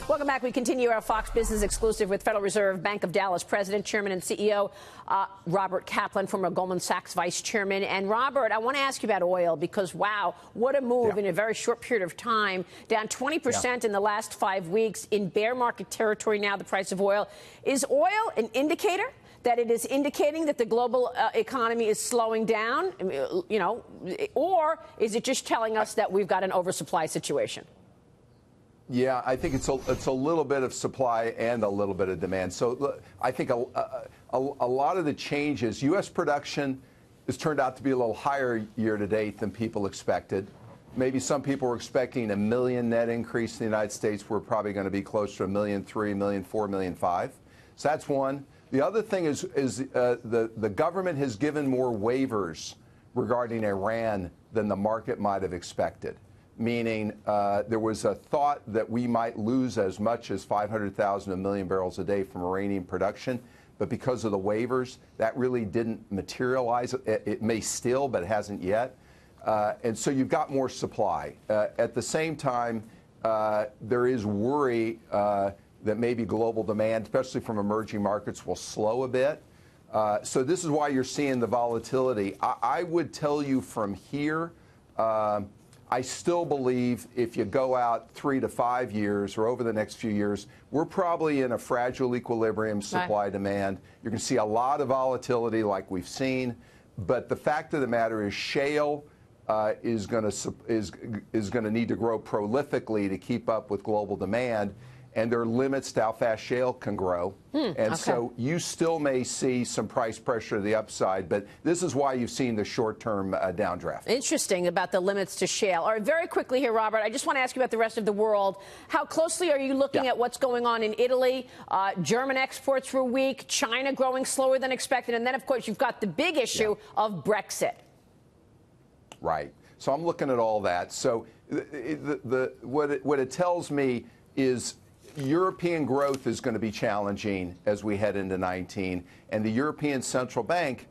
Welcome back. We continue our Fox Business exclusive with Federal Reserve Bank of Dallas President, Chairman, and CEO Robert Kaplan, former Goldman Sachs Vice Chairman. And Robert, I want to ask you about oil because, wow, what a move in a very short period of time. Down 20% in the last 5 weeks in bear market territory now, the price of oil. Is oil an indicator that it is indicating that the global economy is slowing down, you know, or is it just telling us that we've got an oversupply situation? Yeah, I think it's a little bit of supply and a little bit of demand. So I think a lot of the changes, U.S. production has turned out to be a little higher year to date than people expected. Maybe some people were expecting 1 million net increase in the United States. We're probably going to be closer to 1.3 million, 1.4 million, 1.5 million. So that's one. The other thing is the government has given more waivers regarding Iran than the market might have expected. Meaning there was a thought that we might lose as much as 500,000 to 1 million barrels a day from Iranian production. But because of the waivers, that really didn't materialize. It may still, but it hasn't yet. And so you've got more supply. At the same time, there is worry that maybe global demand, especially from emerging markets, will slow a bit. So this is why you're seeing the volatility. I would tell you from here, I still believe if you go out 3 to 5 years or over the next few years, we're probably in a fragile equilibrium, supply-demand. You're going to see a lot of volatility like we've seen. But the fact of the matter is shale is going to need to grow prolifically to keep up with global demand. And there are limits to how fast shale can grow. So you still may see some price pressure to the upside, but this is why you've seen the short-term downdraft. Interesting about the limits to shale. All right, very quickly here, Robert, I just want to ask you about the rest of the world. How closely are you looking at what's going on in Italy? German exports were weak, China growing slower than expected, and then, of course, you've got the big issue of Brexit. Right. So I'm looking at all that. So what it tells me is European growth is going to be challenging as we head into 19, and the European Central Bank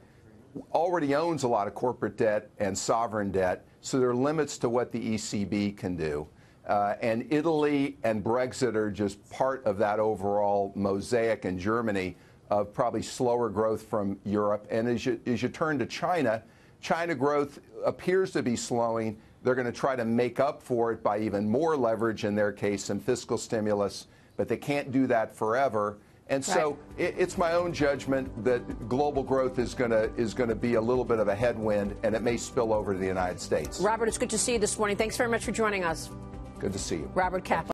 already owns a lot of corporate debt and sovereign debt, so there are limits to what the ECB can do. And Italy and Brexit are just part of that overall mosaic in Germany of probably slower growth from Europe. And as you turn to China, China growth appears to be slowing. They're going to try to make up for it by even more leverage, in their case, and fiscal stimulus, but they can't do that forever. And so it's my own judgment that global growth is going to be a little bit of a headwind, and it may spill over to the United States. Robert, it's good to see you this morning. Thanks very much for joining us. Good to see you. Robert Kaplan.